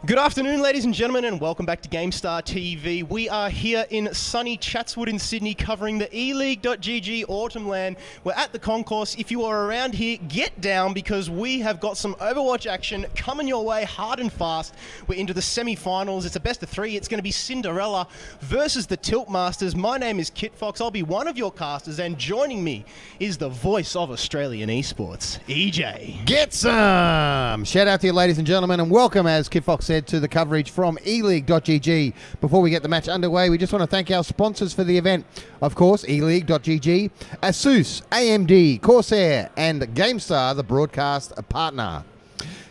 Good afternoon, ladies and gentlemen, and welcome back to GameStar TV. We are here in sunny Chatswood in Sydney covering the eLeague.gg Autumn LAN. We're at the concourse. If you are around here, get down because we have got some Overwatch action coming your way hard and fast. We're into the semi-finals. It's a best of three. It's going to be Cinderella versus the Tiltmasters. My name is Kit Fox. I'll be one of your casters, and joining me is the voice of Australian esports, EJ. Get some! Shout out to you, ladies and gentlemen, and welcome, as Kit Fox said, to the coverage from eLeague.gg. Before we get the match underway, we just want to thank our sponsors for the event. Of course, eLeague.gg, Asus, AMD, Corsair, and GameStar, the broadcast partner.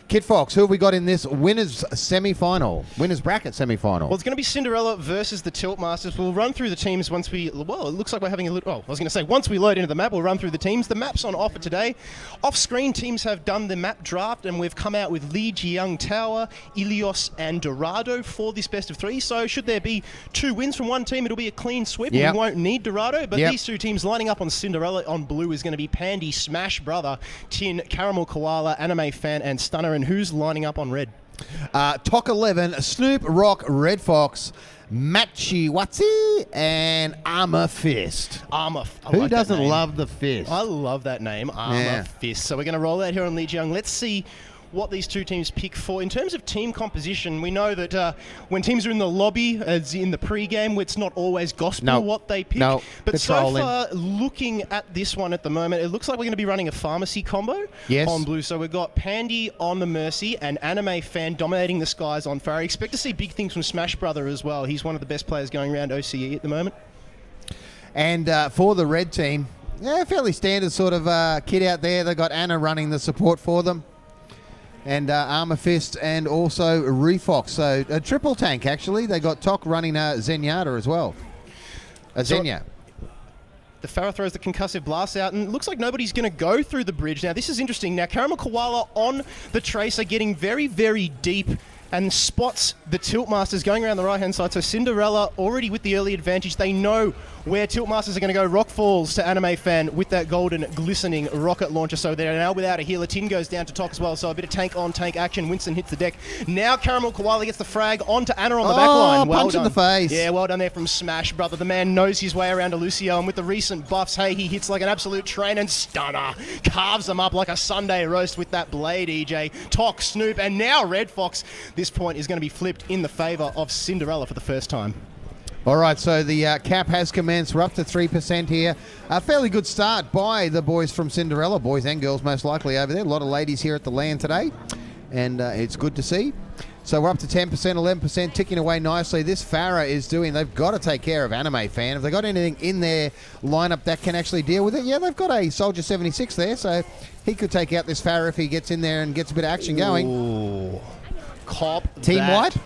Kit Fox, who have we got in this winners semi-final, winners bracket semi-final? Well, it's going to be Cinderella versus the Tiltmasters. We'll run through the teams once we, well, it looks like we're having a little, I was going to say, once we load into the map, we'll run through the teams. The map's on offer today. Off-screen, teams have done the map draft, and we've come out with Lijiang Tower, Ilios, and Dorado for this best of three. So should there be two wins from one team, it'll be a clean sweep. Yep. We won't need Dorado, but Yep. these two teams lining up on Cinderella on blue is going to be Pandy, Smash Brother, Tin, Caramel Koala, Anime Fan, and Stunner. And who's lining up on red? Tok 11, Snoop, Rock, Red Fox, Machi Watsi, and Armor Fist. Who doesn't love the fist? I love that name, Armor Fist. So we're going to roll out here on Lijiang. Let's see what these two teams pick for. In terms of team composition, we know that when teams are in the lobby, as in the pre-game, it's not always gospel what they pick. But so far, looking at this one at the moment, it looks like we're going to be running a pharmacy combo on blue. So we've got Pandy on the Mercy and Anime Fan dominating the skies on Farah. Expect to see big things from Smash Brother as well. He's one of the best players going around OCE at the moment. And for the red team, fairly standard sort of kit out there. They've got Anna running the support for them. And Armor Fist and also Refox. So a triple tank, actually. They got Tok running Zenyatta as well. Zenya. The Farah throws the concussive blast out, and it looks like nobody's going to go through the bridge. Now, this is interesting. Now, Caramel Koala on the Tracer getting very, very deep and spots the Tiltmasters going around the right-hand side. So Cinderella already with the early advantage. They know where Tiltmasters are going to go. Rock falls to Anime Fan with that golden glistening rocket launcher. So they're now without a healer. Tin goes down to Tok as well. So a bit of tank-on-tank action. Winston hits the deck. Now Caramel Koala gets the frag onto Anna on the backline. Well punch done. in the face. Yeah, well done there from Smash Brother. The man knows his way around to Lucio, and with the recent buffs, hey, he hits like an absolute train, and Stunner carves them up like a Sunday roast with that blade, EJ. Tok, Snoop, and now Red Fox. This point is going to be flipped in the favour of Cinderella for the first time. All right, so the cap has commenced. We're up to 3% here. A fairly good start by the boys from Cinderella, boys and girls most likely over there. A lot of ladies here at the LAN today, and it's good to see. So we're up to 10%, 11%, ticking away nicely. This Farah is doing, they've got to take care of Anime Fan. If they've got anything in their lineup that can actually deal with it, yeah, they've got a Soldier 76 there, so he could take out this Farah if he gets in there and gets a bit of action going. Ooh. Cop Team that. White?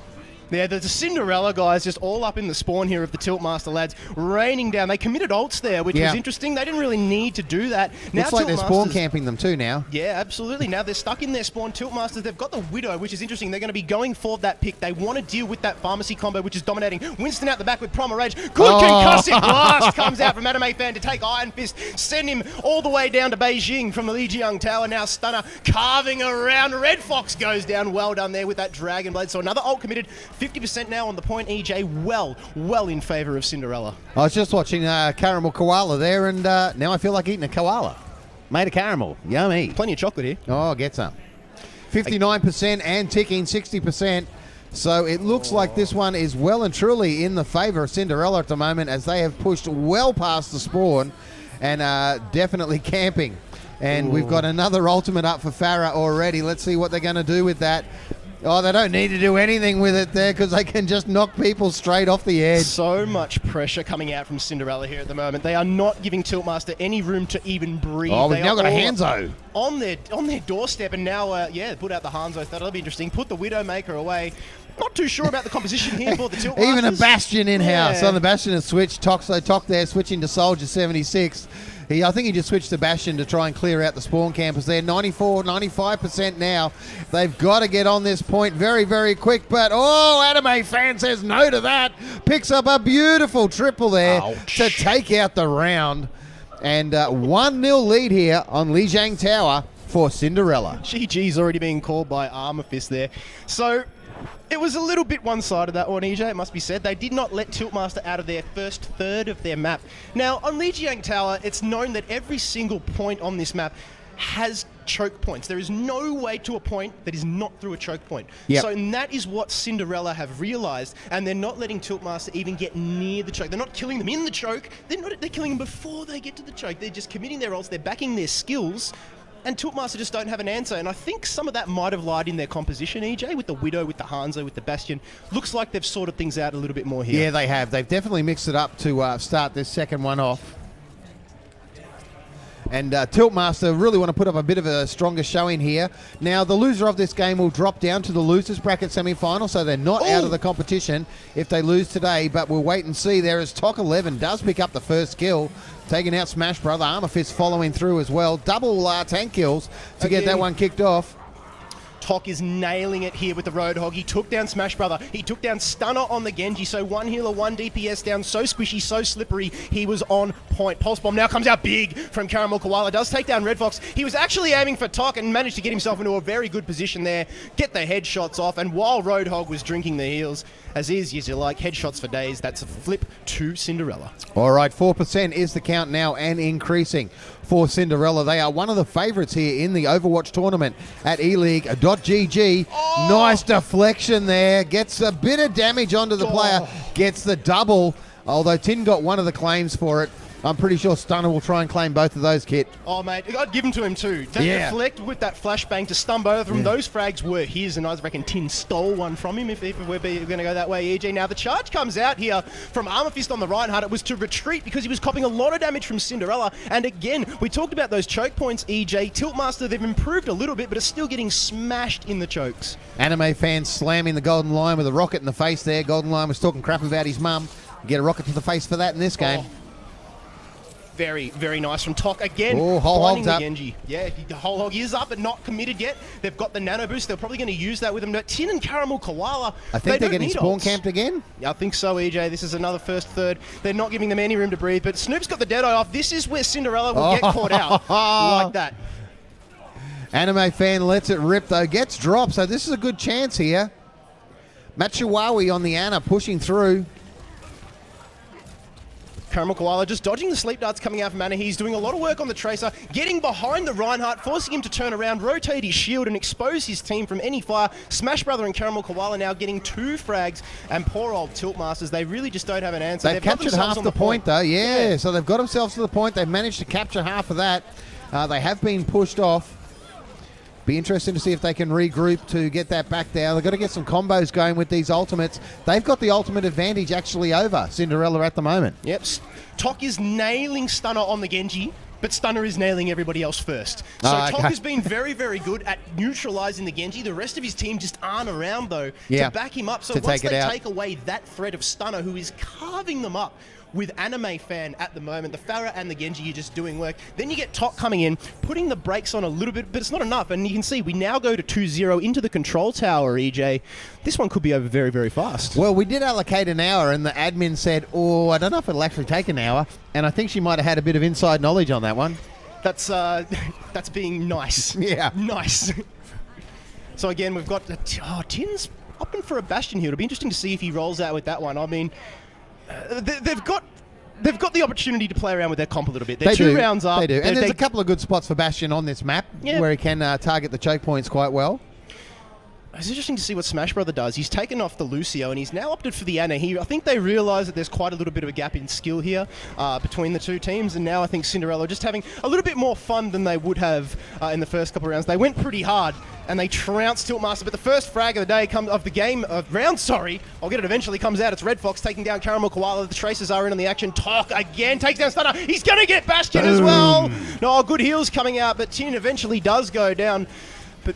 Yeah, the Cinderella guys just all up in the spawn here of the Tiltmaster lads, raining down. They committed ults there, which was interesting. They didn't really need to do that. Now looks like they're spawn camping them too now. Yeah, absolutely. Now they're stuck in their spawn. Tiltmasters, they've got the Widow, which is interesting. They're going to be going for that pick. They want to deal with that pharmacy combo, which is dominating. Winston out the back with Primal Rage. Good concussive blast comes out from Anime Fan to take Iron Fist, send him all the way down to Beijing from the Lijiang Tower. Now Stunner carving around. Red Fox goes down. Well done there with that Dragon Blade. So another ult committed. 50% now on the point, EJ, well in favour of Cinderella. I was just watching Caramel Koala there, and now I feel like eating a koala. Made of caramel. Yummy. Plenty of chocolate here. Oh, get some. 59% and ticking 60%. So it looks like this one is well and truly in the favour of Cinderella at the moment, as they have pushed well past the spawn and definitely camping. And we've got another ultimate up for Farah already. Let's see what they're going to do with that. Oh, they don't need to do anything with it there because they can just knock people straight off the edge. So much pressure coming out from Cinderella here at the moment. They are not giving Tiltmaster any room to even breathe. Oh, we've now got a Hanzo on their doorstep, and now, put out the Hanzo. That'll be interesting. Put the Widowmaker away. Not too sure about the composition here for the Tiltmasters. Even a Bastion in-house. On the Bastion has switched. Tok there, switching to Soldier 76. I think he just switched to Bastion to try and clear out the spawn campers there. 94, 95% now. They've got to get on this point very, very quick. But, Anime Fan says no to that. Picks up a beautiful triple there to take out the round. And 1-0 lead here on Lijiang Tower for Cinderella. GG's already being called by Armor Fist there. So It was a little bit one-sided, that one, EJ, it must be said. They did not let Tiltmaster out of their first third of their map. Now, on Lijiang Tower, it's known that every single point on this map has choke points. There is no way to a point that is not through a choke point. Yep. So and that is what Cinderella have realized, and they're not letting Tiltmaster even get near the choke. They're not killing them in the choke, they're killing them before they get to the choke. They're just committing their ults, they're backing their skills, and Tiltmaster just don't have an answer. And I think some of that might have lied in their composition, EJ, with the Widow, with the Hanzo, with the Bastion. Looks like they've sorted things out a little bit more here. Yeah, they have. They've definitely mixed it up to start this second one off. And Tiltmaster really want to put up a bit of a stronger showing here. Now, the loser of this game will drop down to the losers bracket semi-final, so they're not out of the competition if they lose today, but we'll wait and see. There is Tok11 does pick up the first kill, taking out Smash Brother. Armor Fist following through as well. Double tank kills to get that one kicked off. Tok is nailing it here with the Roadhog. He took down Smash Brother. He took down Stunner on the Genji. So one healer, one DPS down. So squishy, so slippery. He was on point. Pulse Bomb now comes out big from Caramel Koala. Does take down Red Fox. He was actually aiming for Tok and managed to get himself into a very good position there. Get the headshots off. And while Roadhog was drinking the heals, as easy as you like, headshots for days. That's a flip to Cinderella. All right, 4% is the count now and increasing for Cinderella. They are one of the favourites here in the Overwatch tournament at eLeague.gg. Oh! Nice deflection there. Gets a bit of damage onto the player. Gets the double, although Tin got one of the claims for it. I'm pretty sure Stunner will try and claim both of those, Kit. Oh, mate, I'd give him to him too. That deflect with that flashbang to stun both of them, those frags were his, and I reckon Tin stole one from him if we're going to go that way, EJ. Now, the charge comes out here from Armor Fist on the Reinhardt. It was to retreat because he was copping a lot of damage from Cinderella. And again, we talked about those choke points, EJ. Tiltmaster, they've improved a little bit, but it's still getting smashed in the chokes. Anime fans slamming the Golden Lion with a rocket in the face there. Golden Lion was talking crap about his mum. Get a rocket to the face for that in this game. Very, very nice from Tok again. Oh, whole hog's up. Genji. Yeah, the whole hog is up but not committed yet. They've got the nano boost. They're probably going to use that with them. But Tin and Caramel Koala, I think they're getting spawn camped again. Yeah, I think so, EJ. This is another first third. They're not giving them any room to breathe. But Snoop's got the Deadeye off. This is where Cinderella will get caught out like that. Anime fan lets it rip though. Gets dropped. So this is a good chance here. Machuawi on the Ana pushing through. Caramel Koala just dodging the sleep darts coming out from Ana. He's doing a lot of work on the Tracer, getting behind the Reinhardt, forcing him to turn around, rotate his shield and expose his team from any fire. Smash Brother and Caramel Koala now getting 2 frags, and poor old Tiltmasters, they really just don't have an answer. They've captured half the point though, yeah. So they've got themselves to the point. They've managed to capture half of that. They have been pushed off. Be interesting to see if they can regroup to get that back there. They've got to get some combos going with these ultimates. They've got the ultimate advantage actually over Cinderella at the moment. Yep. Tok is nailing Stunner on the Genji, but Stunner is nailing everybody else first. So Tok has been very, very good at neutralizing the Genji. The rest of his team just aren't around, though, to back him up. So once they take away that threat of Stunner, who is carving them up with Anime Fan at the moment, the Pharah and the Genji are just doing work. Then you get Tok coming in, putting the brakes on a little bit, but it's not enough. And you can see we now go to 2-0 into the control tower, EJ. This one could be over very, very fast. Well, we did allocate an hour, and the admin said, oh, I don't know if it'll actually take an hour. And I think she might have had a bit of inside knowledge on that one. That's being nice. Yeah. Nice. So again, we've got Tin's opting for a Bastion here. It'll be interesting to see if he rolls out with that one. I mean, they've got the opportunity to play around with their comp a little bit. They're 2 rounds up. They do. And there's a couple of good spots for Bastion on this map where he can target the choke points quite well. It's interesting to see what Smash Brother does. He's taken off the Lucio and he's now opted for the Ana. I think they realise that there's quite a little bit of a gap in skill here between the two teams, and now I think Cinderella are just having a little bit more fun than they would have in the first couple of rounds. They went pretty hard and they trounced Tiltmaster, but the first frag of the day I'll get it eventually, comes out. It's Red Fox taking down Caramel Koala. The Tracers are in on the action. Tok again takes down Stunner. He's going to get Bastion as well. No, good heals coming out, but Tin eventually does go down. But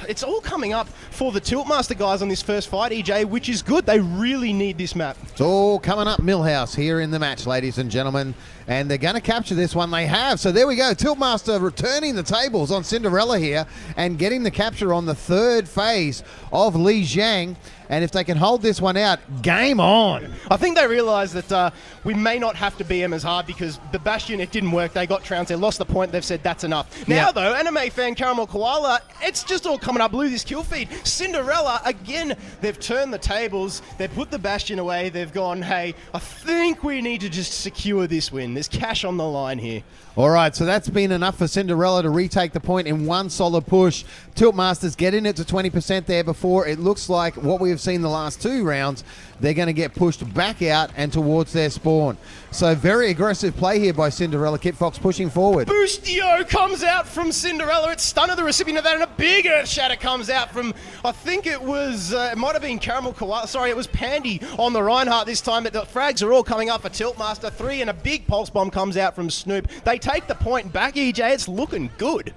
it's all coming up for the Tiltmaster guys on this first fight, EJ, which is good. They really need this map. It's all coming up Millhouse here in the match, ladies and gentlemen. And they're going to capture this one. They have. So there we go. Tiltmaster returning the tables on Cinderella here and getting the capture on the third phase of Lijiang. And if they can hold this one out, game on. I think they realise that we may not have to BM as hard because the Bastion, it didn't work. They got trounced. They lost the point. They've said that's enough. Now, though, Anime Fan Caramel Koala, it's just all coming coming up. Blue, this kill feed. Cinderella, again, they've turned the tables. They've put the Bastion away. They've gone, hey, I think we need to just secure this win. There's cash on the line here. All right, so that's been enough for Cinderella to retake the point in one solid push. Tiltmasters getting it to 20% there before. It looks like what we have seen the last 2 rounds, they're going to get pushed back out and towards their spawn. So very aggressive play here by Cinderella. Kit Fox pushing forward. Boostio comes out from Cinderella. It's Stunner, the recipient of that, and a big Earth Shatter comes out from, I think it was, it might have been Caramel Koala. Sorry, it was Pandy on the Reinhardt this time, but the frags are all coming up for Tiltmaster 3, and a big Pulse Bomb comes out from Snoop. They take the point back, EJ. It's looking good.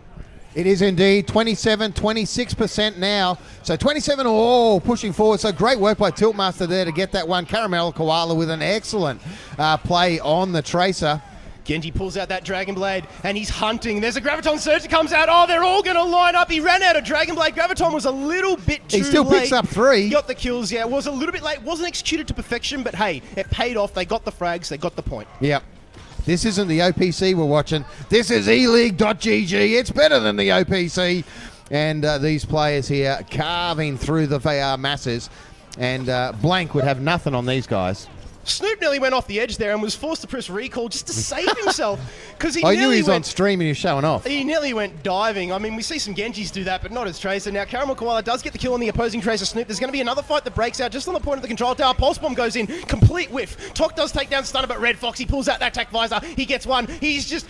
It is indeed 27, 26% now. So 27 all pushing forward. So great work by Tiltmaster there to get that one. Caramel Koala with an excellent play on the Tracer. Genji pulls out that Dragon Blade, and he's hunting. There's a Graviton Surge that comes out. Oh, they're all going to line up. He ran out of Dragon Blade. Graviton was a little bit too late. He still picks up 3. Got the kills, yeah. It was a little bit late. Wasn't executed to perfection, but hey, it paid off. They got the frags. They got the point. Yep. This isn't the OPC we're watching. This is eLeague.gg. It's better than the OPC. And these players here carving through the VR masses. And Blank would have nothing on these guys. Snoop nearly went off the edge there and was forced to press recall just to save himself. Because I knew he was on stream and he was showing off. He nearly went diving. I mean, we see some Genjis do that, but not as Tracer. Now, Caramel Koala does get the kill on the opposing Tracer Snoop. There's going to be another fight that breaks out just on the point of the control tower. Pulse Bomb goes in. Complete whiff. Tok does take down Stunner, but Red Fox, he pulls out that Tac Visor. He gets one. He's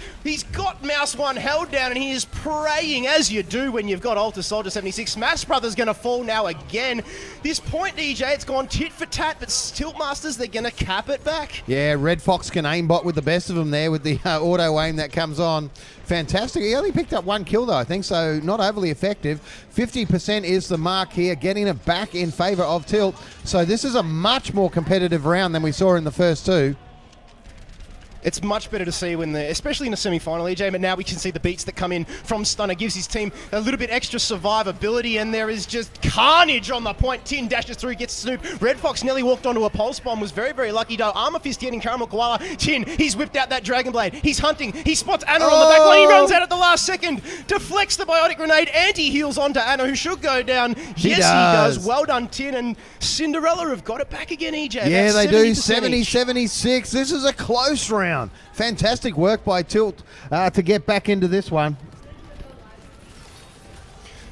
got Mouse 1 held down, and he is praying, as you do when you've got Alter Soldier 76. Smash Brothers going to fall now again. This point, DJ, it's gone tit for tat, but Tiltmasters, they're going to cap it back. Yeah, Red Fox can aimbot with the best of them there with the auto aim that comes on. Fantastic. He only picked up 1 kill though, I think, so not overly effective. 50% is the mark here, getting it back in favour of Tilt. So this is a much more competitive round than we saw in the first 2. It's much better to see when especially in a semi-final, EJ, but now we can see the beats that come in from Stunner, gives his team a little bit extra survivability, and there is just carnage on the point. Tin dashes through, gets Snoop. Red Fox nearly walked onto a Pulse Bomb, was very, very lucky though. Armor Fist getting Caramel Koala. Tin, he's whipped out that Dragon Blade. He's hunting. He spots Anna on the back line. He runs out at the last second, deflects the Biotic Grenade, anti-heals onto Anna, who should go down. He does. Well done, Tin, and Cinderella have got it back again, EJ. Yeah, they do. 70-76. This is a close round. Fantastic work by Tilt to get back into this one.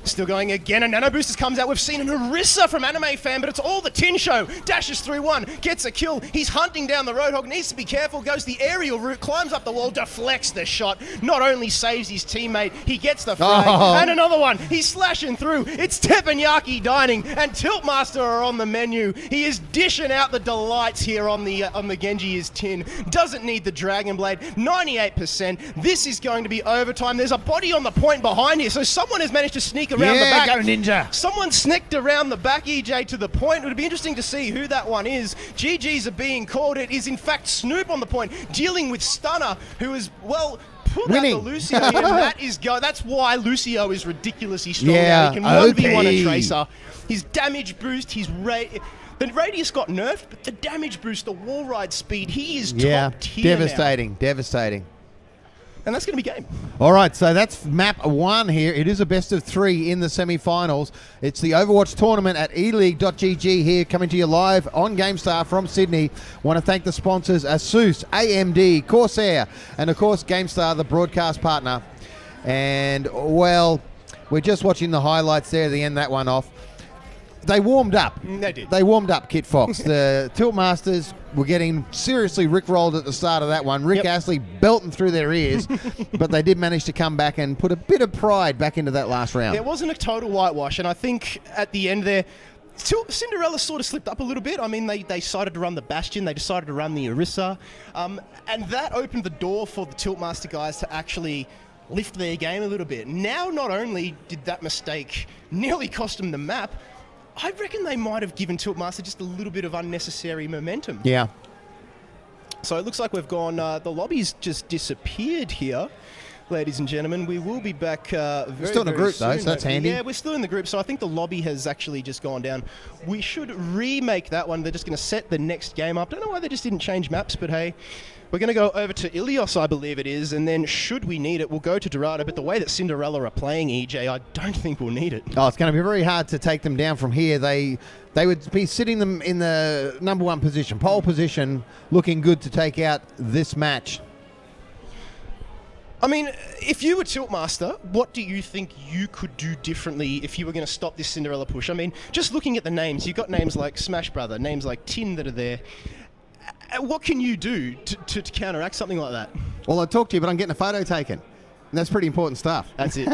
Still going again, and Nano Boosters comes out. We've seen an Orisa from Anime Fan, but it's all the Tin Show. Dashes through one, gets a kill. He's hunting down the Roadhog, needs to be careful, goes the aerial route, climbs up the wall, deflects the shot. Not only saves his teammate, he gets the frag. And another one, he's slashing through. It's Teppanyaki dining, and Tiltmaster are on the menu. He is dishing out the delights here on the Genji is Tin. Doesn't need the Dragon Blade. 98%. This is going to be overtime. There's a body on the point behind here, so someone has managed to sneak around the back. Go Ninja. Someone sneaked around the back, EJ, to the point. It would be interesting to see who that one is. GGs are being called. It is, in fact, Snoop on the point, dealing with Stunner, who is, well, pulled out the Lucio, and that is that's why Lucio is ridiculously strong. Yeah, He can 1v1 a Tracer. His damage boost, the radius got nerfed, but the damage boost, the wall ride speed, he is top tier devastating. And that's going to be game. All right, so that's map 1 here. It is a best of 3 in the semi-finals. It's the Overwatch tournament at eLeague.gg here, coming to you live on GameStar from Sydney. Want to thank the sponsors, ASUS, AMD, Corsair, and of course GameStar, the broadcast partner. And, well, we're just watching the highlights there at the end, that one off. They warmed up. They did. They warmed up, Kit Fox. The Tiltmasters were getting seriously rickrolled at the start of that one. Rick Astley belting through their ears, but they did manage to come back and put a bit of pride back into that last round. It wasn't a total whitewash, and I think at the end there, Cinderella sort of slipped up a little bit. I mean, they decided to run the Bastion, they decided to run the Orisa, and that opened the door for the Tiltmaster guys to actually lift their game a little bit. Now, not only did that mistake nearly cost them the map, I reckon they might have given Tiltmaster just a little bit of unnecessary momentum. Yeah. So it looks like we've gone, the lobby's just disappeared here. ladies and gentlemen. We will be back very, still in a very group, though, soon, so that's handy. Yeah, we're still in the group, so I think the lobby has actually just gone down. We should remake that one. They're just going to set the next game up. Don't know why they just didn't change maps, but hey, we're going to go over to Ilios, I believe it is, and then should we need it, we'll go to Dorado. But the way that Cinderella are playing, EJ, I don't think we'll need it. Oh, it's going to be very hard to take them down from here. They would be sitting them in the number 1 position, pole position, looking good to take out this match. I mean, if you were Tiltmaster, what do you think you could do differently if you were going to stop this Cinderella push? I mean, just looking at the names, you've got names like Smash Brother, names like Tin that are there. What can you do to counteract something like that? Well, I'll talk to you, but I'm getting a photo taken. And that's pretty important stuff. That's it.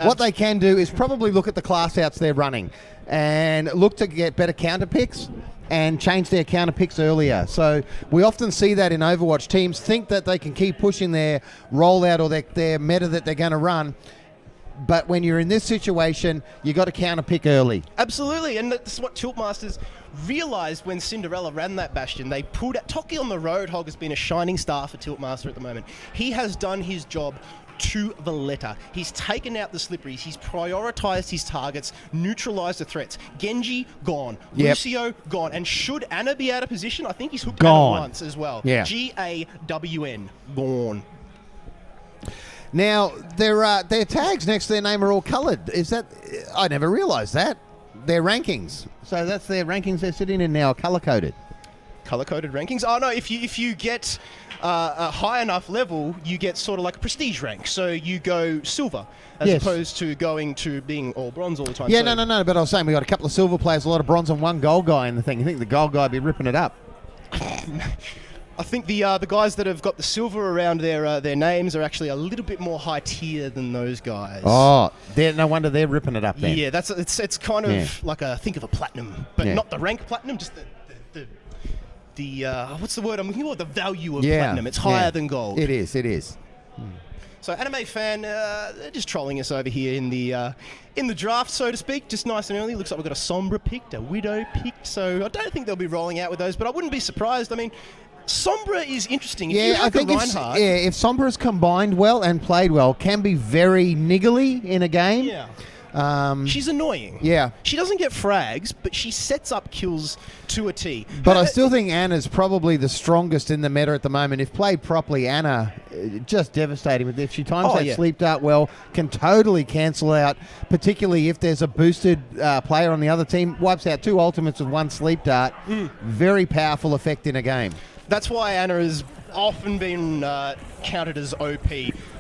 What they can do is probably look at the class outs they're running and look to get better counter picks and change their counter picks earlier. So we often see that in Overwatch. Teams think that they can keep pushing their rollout or their meta that they're going to run. But when you're in this situation, you got to counter pick early. Absolutely, and that's what Tiltmasters realised when Cinderella ran that Bastion. They pulled out Toki on the Roadhog has been a shining star for Tiltmaster at the moment. He has done his job to the letter. He's taken out the slipperies. He's prioritised his targets, neutralised the threats. Genji, gone. Yep. Lucio, gone. And should Anna be out of position? I think he's hooked Gone. Anna once as well. Yeah. GAWN. Gone. Now, their tags next to their name are all coloured. Is that... I never realised that. Their rankings. So that's their rankings they're sitting in now, colour-coded. Colour-coded rankings? Oh, no, if you get a high enough level, you get sort of like a prestige rank. So you go silver as opposed to going to being all bronze all the time. Yeah, so no. But I was saying we got a couple of silver players, a lot of bronze, and one gold guy in the thing. You think the gold guy would be ripping it up? I think the guys that have got the silver around their names are actually a little bit more high tier than those guys. Oh, no wonder they're ripping it up then. Yeah, it's kind of like think of a platinum, but not the rank platinum, just the what's the word I'm looking for? The value of platinum. It's higher than gold. It is. So Anime Fan, they're just trolling us over here in the draft, so to speak, just nice and early. Looks like we've got a Sombra picked, a Widow picked, so I don't think they'll be rolling out with those, but I wouldn't be surprised. I mean, Sombra is interesting. If I think if Sombra's combined well and played well, can be very niggly in a game. Yeah. She's annoying. Yeah. She doesn't get frags, but she sets up kills to a T. But I still think Anna's probably the strongest in the meta at the moment. If played properly, Anna, just devastating. If she times that sleep dart well, can totally cancel out, particularly if there's a boosted player on the other team. Wipes out 2 ultimates with 1 sleep dart. Very powerful effect in a game. That's why Anna has often been counted as OP.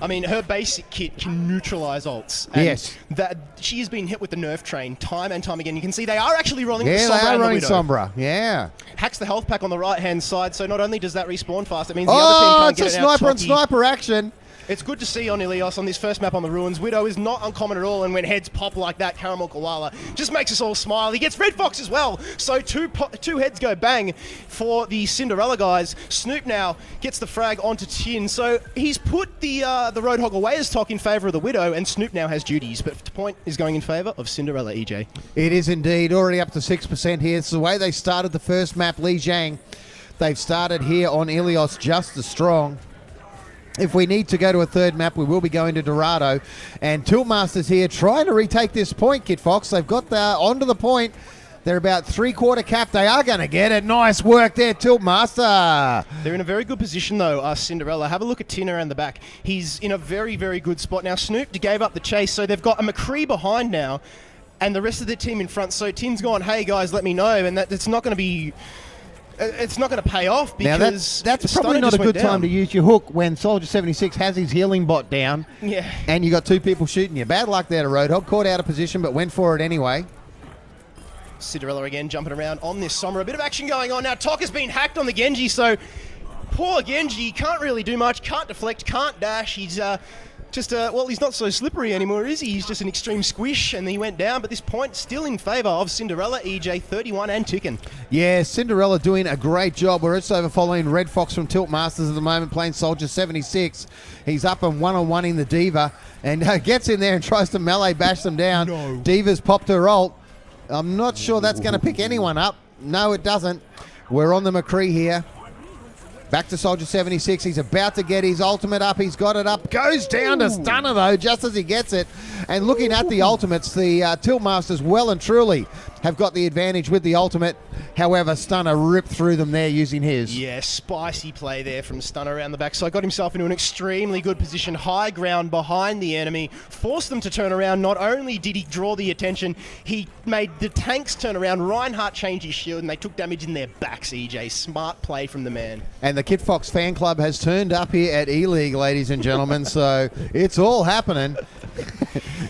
I mean, her basic kit can neutralise ults. And yes. That she has been hit with the nerf train time and time again. You can see they are actually rolling with Sombra. Yeah, they are running the Sombra. Yeah. Hacks the health pack on the right-hand side, so not only does that respawn fast, it means the other team can't get it out. Oh, it's a sniper and sniper action. It's good to see on Ilios on this first map on the Ruins. Widow is not uncommon at all, and when heads pop like that, Caramel Koala just makes us all smile. He gets Red Fox as well, so two heads go bang for the Cinderella guys. Snoop now gets the frag onto Tin, so he's put the Roadhog away as Tok in favour of the Widow, and Snoop now has duties, but the point is going in favour of Cinderella, EJ. It is indeed, already up to 6% here. It's the way they started the first map, Li Jiang. They've started here on Ilios just as strong. If we need to go to a third map, we will be going to Dorado. And Tiltmasters here trying to retake this point, Kid Fox. They've got onto the point. They're about 3/4 cap. They are going to get it. Nice work there, Tiltmaster. They're in a very good position, though, Cinderella. Have a look at Tin around the back. He's in a very, very good spot. Now, Snoop gave up the chase, so they've got a McCree behind now and the rest of the team in front. So Tin's gone, hey, guys, let me know. And it's not going to be... It's not going to pay off because now that's probably not a good time to use your hook when Soldier 76 has his healing bot down. Yeah. And you got 2 people shooting you. Bad luck there to Roadhog. Caught out of position, but went for it anyway. Cinderella again jumping around on this Sombra. A bit of action going on now. Tok has been hacked on the Genji, so poor Genji can't really do much. Can't deflect, can't dash. He's he's not so slippery anymore, is he? He's just an extreme squish, and he went down. But this point still in favour of Cinderella, EJ 31 and ticking. Yeah, Cinderella doing a great job. We're just over following Red Fox from Tiltmasters at the moment, playing Soldier 76. He's up and 1-on-1-ing the Diva, and gets in there and tries to melee bash them down. No. Diva's popped her ult. I'm not sure that's going to pick anyone up. No, it doesn't. We're on the McCree here. Back to Soldier 76. He's about to get his ultimate up. He's got it up. Goes down to Stunner, though, just as he gets it. And looking at the ultimates, the Tiltmasters well and truly have got the advantage with the ultimate. However, Stunner ripped through them there using his. Yeah, spicy play there from Stunner around the back. So got himself into an extremely good position, high ground behind the enemy, forced them to turn around. Not only did he draw the attention, he made the tanks turn around. Reinhardt changed his shield, and they took damage in their backs, EJ. Smart play from the man. And the Kid Fox fan club has turned up here at eLeague, ladies and gentlemen, so it's all happening.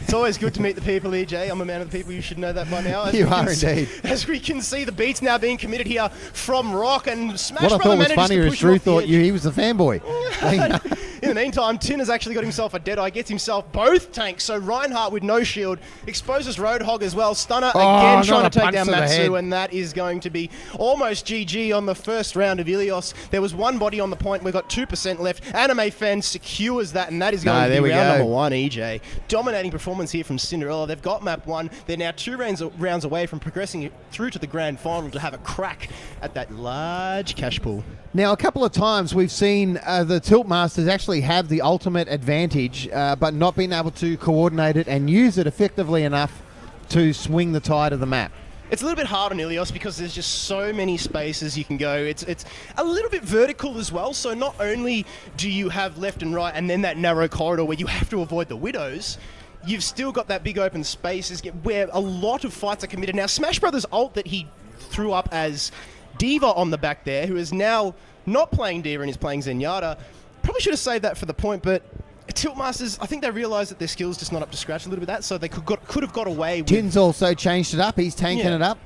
It's always good to meet the people, EJ. I'm a man of the people. You should know that by now. You are indeed. As we can see, the beats now being committed here from Rock, and Smash What I Brother thought was manages funnier to is push him Drew off the thought edge. he was the fanboy. In the meantime, Tin has actually got himself a Deadeye, gets himself both tanks. So Reinhardt with no shield exposes Roadhog as well. Stunner again trying to take down Matsu, and that is going to be almost GG on the first round of Ilios. There was one body on the point. We've got 2% left. Anime Fan secures that, and that is going to be round number 1, EJ. Dominating performance here from Cinderella. They've got map 1. They're now 2 rounds away from progressing through to the grand final to have a crack at that large cash pool. Now, a couple of times we've seen the Tiltmasters actually have the ultimate advantage, but not being able to coordinate it and use it effectively enough to swing the tide of the map. It's a little bit hard on Ilios because there's just so many spaces you can go. It's a little bit vertical as well, so not only do you have left and right and then that narrow corridor where you have to avoid the widows, you've still got that big open spaces where a lot of fights are committed. Now, Smash Brothers' ult that he threw up as Diva on the back there, who is now not playing Diva and is playing Zenyatta, probably should have saved that for the point, but Tiltmasters, I think they realised that their skill's just not up to scratch a little bit of that, so they could have got away with... Tin's also changed it up. He's tanking it up.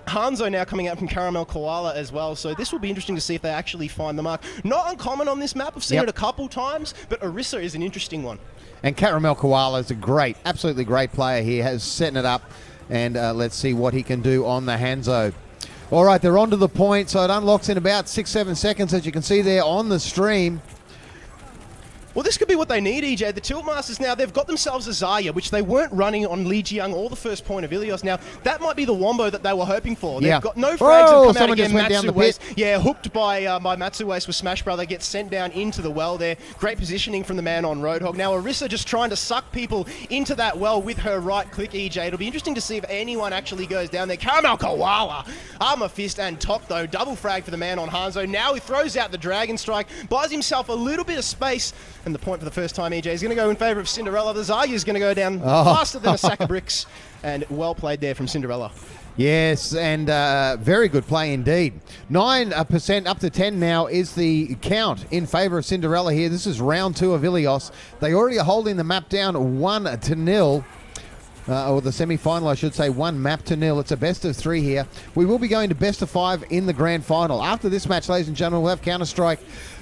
Hanzo now coming out from Caramel Koala as well, so this will be interesting to see if they actually find the mark. Not uncommon on this map. I've seen it a couple times, but Orisa is an interesting one. And Caramel Koala is a great, absolutely great player here, has setting it up, and let's see what he can do on the Hanzo. All right, they're on to the point, so it unlocks in about 6-7 seconds, as you can see there on the stream. Well, this could be what they need, EJ. The Tiltmasters now, they've got themselves a Zarya, which they weren't running on Li Jiang or the first point of Ilios. Now, that might be the wombo that they were hoping for. They've got no frags have come out again. Matsu Waste, hooked by Matsu Waste with Smash Brother, gets sent down into the well there. Great positioning from the man on Roadhog. Now, Orisa just trying to suck people into that well with her right click, EJ. It'll be interesting to see if anyone actually goes down there. Caramel Koala, Armor Fist and Top, though. Double frag for the man on Hanzo. Now he throws out the Dragon Strike, buys himself a little bit of space, and the point for the first time, EJ, is going to go in favour of Cinderella. The Zarya is going to go down faster than a sack of bricks, and well played there from Cinderella. Yes, and very good play indeed. 9% up to 10 now is the count in favour of Cinderella here. This is round 2 of Ilios. They already are holding the map down 1-0. Or the semi-final, I should say, 1-0. It's a best of 3 here. We will be going to best of 5 in the grand final. After this match, ladies and gentlemen, we'll have Counter-Strike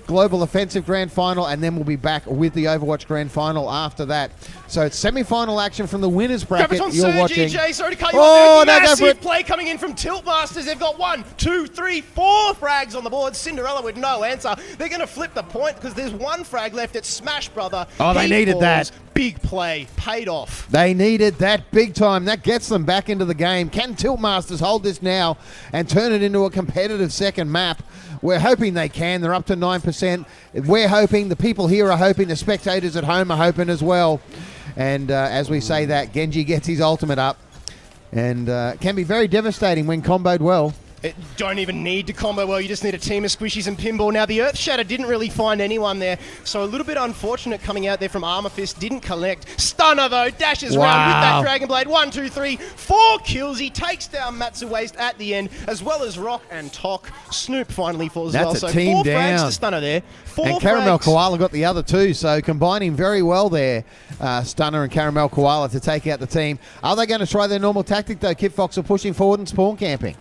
Global Offensive Grand Final, and then we'll be back with the Overwatch Grand Final after that. So it's semi-final action from the winners bracket. You're watching. EJ, sorry to cut you off there. Massive play coming in from Tiltmasters. They've got 1, 2, 3, 4 frags on the board. Cinderella with no answer. They're going to flip the point because there's 1 frag left at Smash Brother. Oh, they needed that. Big play. Paid off. They needed that big time. That gets them back into the game. Can Tiltmasters hold this now and turn it into a competitive second map? We're hoping they can. They're up to 9%. We're hoping. The people here are hoping. The spectators at home are hoping as well. And as we say that, Genji gets his ultimate up. And can be very devastating when comboed well. It don't even need to combo well, you just need a team of squishies and pinball. Now, the Earth Shatter didn't really find anyone there, so a little bit unfortunate coming out there from Armor Fist. Didn't collect. Stunner, though, dashes round with that Dragon Blade. 1, 2, 3, 4 kills. He takes down Matsu Waste at the end, as well as Rock and Tok. Snoop finally falls as well. That's a so team 4 down. frags to Stunner there. 4 and Caramel frags. Koala got the other 2, so combining very well there, Stunner and Caramel Koala to take out the team. Are they going to try their normal tactic, though? Kid Fox are pushing forward and spawn camping.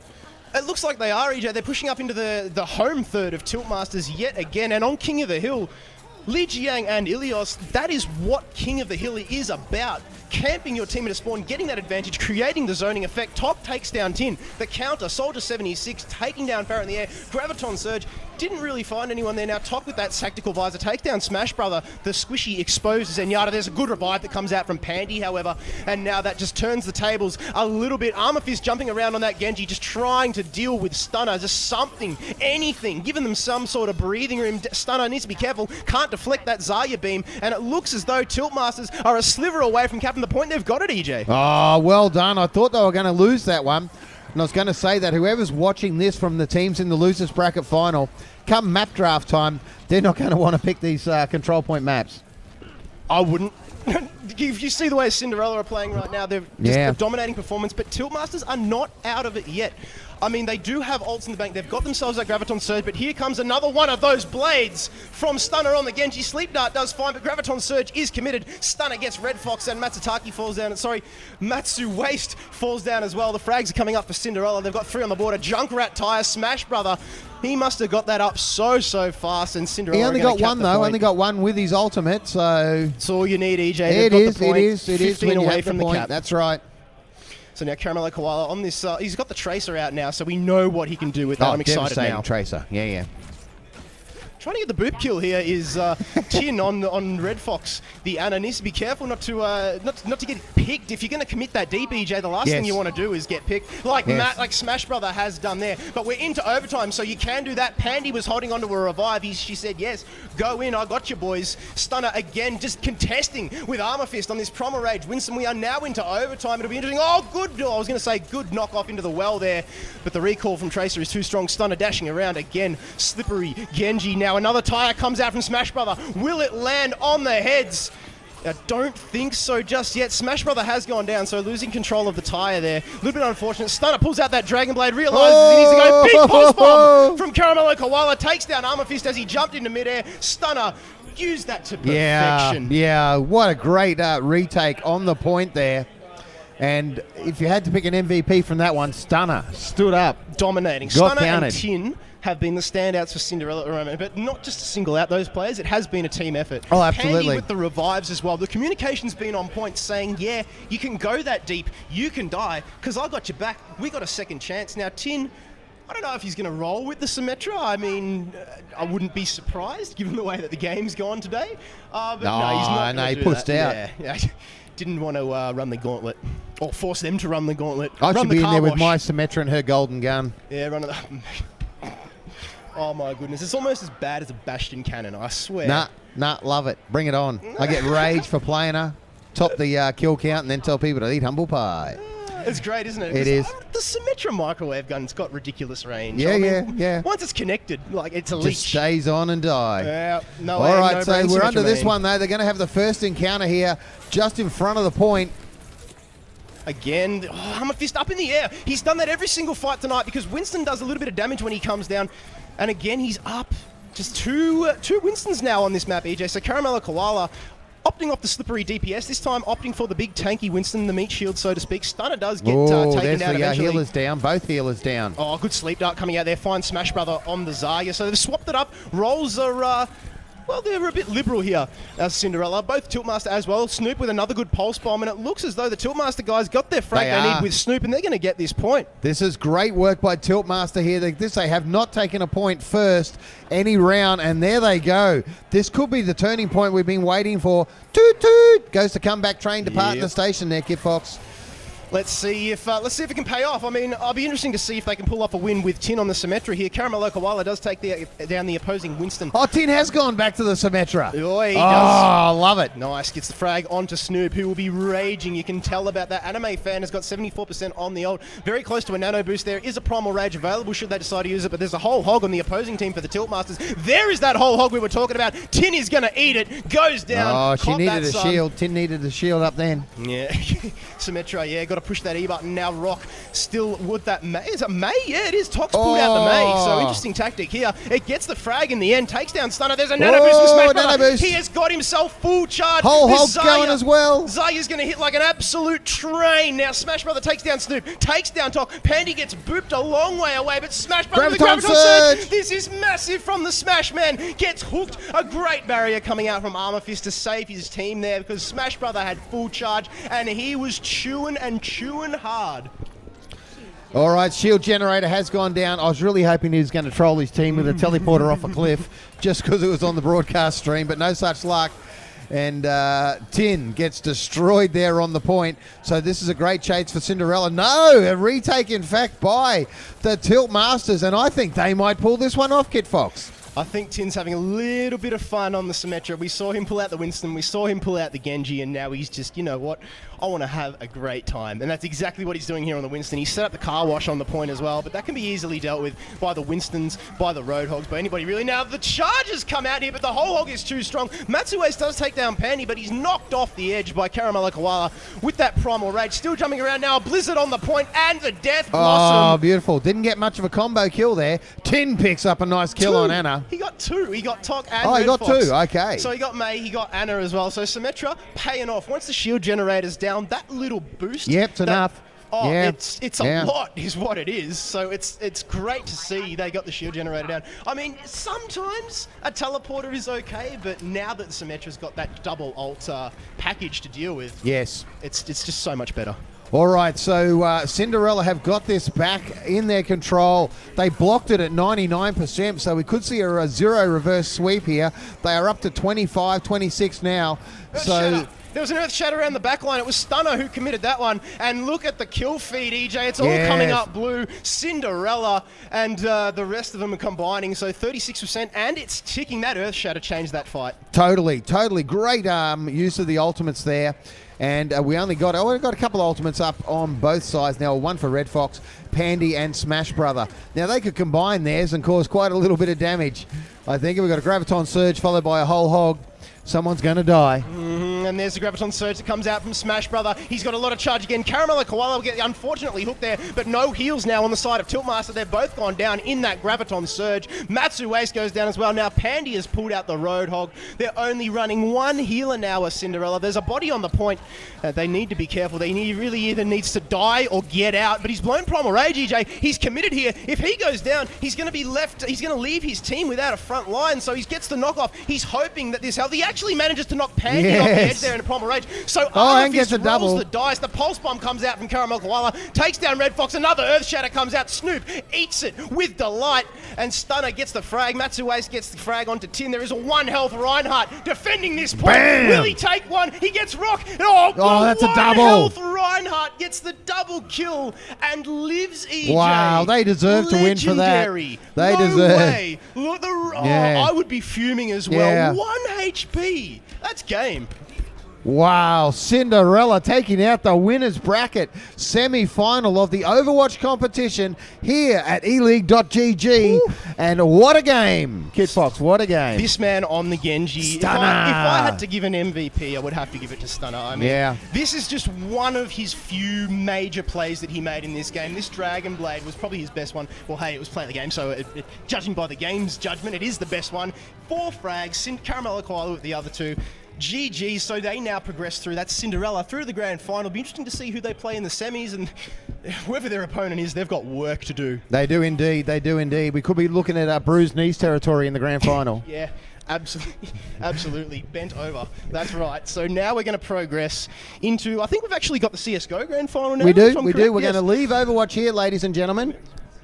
It looks like they are, EJ. They're pushing up into the home third of Tiltmasters yet again. And on King of the Hill, Li Jiang and Ilios, that is what King of the Hill is about. Camping your team at a spawn, getting that advantage, creating the zoning effect. Top takes down Tin. The counter, Soldier 76, taking down Farrah in the air. Graviton Surge didn't really find anyone there. Now, Top with that tactical visor takedown. Smash Brother, the squishy exposes Zenyatta. There's a good revive that comes out from Pandy, however, and now that just turns the tables a little bit. Armor Fist jumping around on that Genji, just trying to deal with Stunner, just something, anything, giving them some sort of breathing room. Stunner needs to be careful, can't deflect that Zarya beam, and it looks as though Tiltmasters are a sliver away from capping the point. They've got it, EJ. Oh, well done. I thought they were going to lose that one. And I was going to say that whoever's watching this from the teams in the losers bracket final, come map draft time, they're not going to want to pick these control point maps. I wouldn't. If you see the way Cinderella are playing right now, they're just a dominating performance, but Tiltmasters are not out of it yet. I mean, they do have ults in the bank. They've got themselves that Graviton Surge, but here comes another one of those blades from Stunner on the Genji. Sleep Dart does fine, but Graviton Surge is committed. Stunner gets Red Fox, and Matsutake falls down. Sorry, Matsu Waste falls down as well. The frags are coming up for Cinderella. They've got 3 on the border. Junkrat Tire, Smash Brother. He must have got that up so fast, and Cinderella. He only got one, though. Only got one with his ultimate, so... That's all you need, EJ. It is. 15 away from the cap. That's right. So now Caramello Koala on this, he's got the Tracer out now, so we know what he can do with that. I'm excited now. Tracer, yeah. Trying to get the boop kill here is Tin on Red Fox. The Ana needs to be careful not to get picked. If you're going to commit that deep, EJ, the last thing you want to do is get picked, like like Smash Brother has done there. But we're into overtime, so you can do that. Pandy was holding onto a revive. She said, yes, go in, I got you, boys. Stunner again, just contesting with Armor Fist on this Promo Rage. Winston, we are now into overtime. It'll be interesting. Oh, good. I was going to say good knock off into the well there, but the recall from Tracer is too strong. Stunner dashing around again. Slippery Genji now. Another tire comes out from Smash Brother. Will it land on the heads? I don't think so just yet. Smash Brother has gone down, so losing control of the tire there. A little bit unfortunate. Stunner pulls out that Dragon Blade, realizes he needs to go. Big pulse bomb from Caramello Koala. Takes down Armor Fist as he jumped into midair. Stunner used that to perfection. Yeah, what a great retake on the point there. And if you had to pick an MVP from that one, Stunner stood up. Dominating. Stunner and Tin have been the standouts for Cinderella at the moment, but not just to single out those players, it has been a team effort. Oh, absolutely. Pandy with the revives as well. The communication's been on point, saying, yeah, you can go that deep, you can die, because I got your back, we got a second chance. Now, Tin, I don't know if he's going to roll with the Symmetra. I mean, I wouldn't be surprised, given the way that the game's gone today. But he's not. No, he pushed out. Yeah. Didn't want to run the gauntlet, or force them to run the gauntlet. I should be in there with my Symmetra and her golden gun. Yeah, run it. Oh my goodness, it's almost as bad as a Bastion cannon, I swear. Nah, love it. Bring it on. I get rage for playing her, top the kill count, and then tell people to eat humble pie. It's great, isn't it? It is. The Symmetra microwave gun's got ridiculous range. Yeah. Once it's connected, like it's a leech. Just stays on and die. Yeah, All right, so we're under this one, though. They're going to have the first encounter here just in front of the point. Again, Armor Fist up in the air. He's done that every single fight tonight because Winston does a little bit of damage when he comes down. And again, he's up. Just two Winstons now on this map, EJ. So Caramello Koala opting off the slippery DPS, this time opting for the big tanky Winston, the meat shield, so to speak. Stunner does get taken down eventually. Healers down, both healers down. Oh, good Sleep Dart coming out there. Fine Smash Brother on the Zarya. So they've swapped it up. Rolls are... well, they're a bit liberal here as Cinderella. Both Tiltmaster as well. Snoop with another good pulse bomb, and it looks as though the Tiltmaster guys got their frag they need with Snoop, and they're going to get this point. This is great work by Tiltmaster here. They have not taken a point first any round, and there they go. This could be the turning point we've been waiting for. Toot toot! Goes the comeback train departing the station there, Kid Fox. Let's see if it can pay off. I mean, I'll be interesting to see if they can pull off a win with Tin on the Symmetra here. Caramello Koala does take down the opposing Winston. Oh, Tin has gone back to the Symmetra. Oh, he does. I love it. Nice. Gets the frag onto Snoop, who will be raging. You can tell about that. Anime Fan has got 74% on the ult. Very close to a nano boost. There is a Primal Rage available should they decide to use it, but there's a whole hog on the opposing team for the Tiltmasters. There is that whole hog we were talking about. Tin is going to eat it. Goes down. Oh, she needed a shield. Tin needed a shield up then. Yeah. Symmetra, yeah. Got to push that E button. Now Rock still with that May. Is it May? Yeah, it is. Tox pulled out the May. So interesting tactic here. It gets the frag in the end. Takes down Stunner. There's a nano boost from Smash Brother. He has got himself full charge. Whole hog's going as well. Zarya's going to hit like an absolute train. Now Smash Brother takes down Snoop. Takes down Tox. Pandy gets booped a long way away, but Smash Brother with the Graviton Surge. This is massive from the Smash Man. Gets hooked. A great barrier coming out from Armor Fist to save his team there because Smash Brother had full charge and he was chewing and chewing hard. All right, shield generator has gone down. I was really hoping he was going to troll his team with a teleporter off a cliff just because it was on the broadcast stream, but no such luck. And Tin gets destroyed there on the point. So this is a great chase for Cinderella. No, a retake, in fact, by the Tiltmasters. And I think they might pull this one off, Kit Fox. I think Tin's having a little bit of fun on the Symmetra. We saw him pull out the Winston, we saw him pull out the Genji, and now he's just, you know what, I want to have a great time. And that's exactly what he's doing here on the Winston. He set up the car wash on the point as well, but that can be easily dealt with by the Winstons, by the Roadhogs, by anybody really. Now, the charges come out here, but the whole hog is too strong. Matsuace does take down Pandy, but he's knocked off the edge by Caramella Koala with that Primal Rage. Still jumping around now, a Blizzard on the point, and the Death Blossom. Oh, beautiful. Didn't get much of a combo kill there. Tin picks up a nice kill on Anna. He got two. He got Tok and Oh, he Red got Fox. two. Okay. So he got May, he got Anna as well. So Symmetra paying off. Once the shield generator's down, that little boost. Yep, it's enough. Oh, yeah. it's a lot is what it is. So it's great to see they got the shield generator down. I mean, sometimes a teleporter is okay, but now that Symmetra's got that double ult package to deal with, Yes. it's just so much better. All right, so Cinderella have got this back in their control. They blocked it at 99%, so we could see a zero reverse sweep here. They are up to 25, 26 now. There was an Earth Shatter around the back line. It was Stunner who committed that one. And look at the kill feed, EJ. It's all coming up blue. Cinderella and the rest of them are combining. So 36%, and it's ticking. That Earth Shatter changed that fight. Totally. Great use of the ultimates there. And we only got a couple of ultimates up on both sides now. One for Red Fox, Pandy, and Smash Brother. Now they could combine theirs and cause quite a little bit of damage. I think we've got a Graviton Surge followed by a whole hog. Someone's going to die. And there's the Graviton Surge that comes out from Smash Brother. He's got a lot of charge again. Caramella Koala will get unfortunately hooked there, but no heals now on the side of Tiltmaster. They've both gone down in that Graviton Surge. Matsuace goes down as well. Now Pandy has pulled out the Roadhog. They're only running one healer now with Cinderella. There's a body on the point. They need to be careful. They really either needs to die or get out, but he's blown Primal Rage, EJ. He's committed here. If he goes down, he's going to be left. He's going to leave his team without a front line, so he gets the knockoff. He's hoping that this helps. He actually manages to knock Pandy off the edge there in a Primal Rage. So and gets a double. The dice. The Pulse Bomb comes out from Caramel Koala, takes down Red Fox. Another Earth Shatter comes out. Snoop eats it with delight, and Stunner gets the frag. Matsuace gets the frag onto Tin. There is a 1 health Reinhardt defending this point. Bam! Will he take one? He gets rock. Oh, that's a double. 1 health Reinhardt gets the double kill and lives, EJ. Wow, they deserve to win for that. Legendary. They no deserve. way. Look, I would be fuming as well. Yeah. 1 HP. That's game. Wow, Cinderella taking out the winner's bracket semi-final of the Overwatch competition here at eLeague.gg. And what a game, Kid Fox, what a game. This man on the Genji. Stunner. If I had to give an MVP, I would have to give it to Stunner. I mean, this is just one of his few major plays that he made in this game. This Dragon Blade was probably his best one. Well, hey, it was playing the game, so judging by the game's judgment, it is the best one. 4 frags, Caramella Koala with the other 2. GG, so they now progress through. That's Cinderella through the grand final. Be interesting to see who they play in the semis, and whoever their opponent is, they've got work to do. They do indeed. We could be looking at bruised knees territory in the grand final. Yeah, absolutely. Bent over. That's right. So now we're going to progress into, I think we've actually got the CSGO grand final now. We do. We're going to leave Overwatch here, ladies and gentlemen.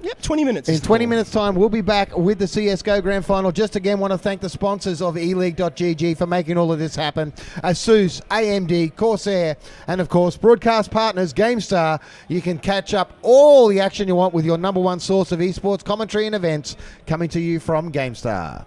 Yep, 20 minutes. In 20 minutes' time, we'll be back with the CSGO Grand Final. Just again, want to thank the sponsors of eLeague.gg for making all of this happen. ASUS, AMD, Corsair, and of course, broadcast partners, GameStar. You can catch up all the action you want with your #1 source of esports commentary and events coming to you from GameStar.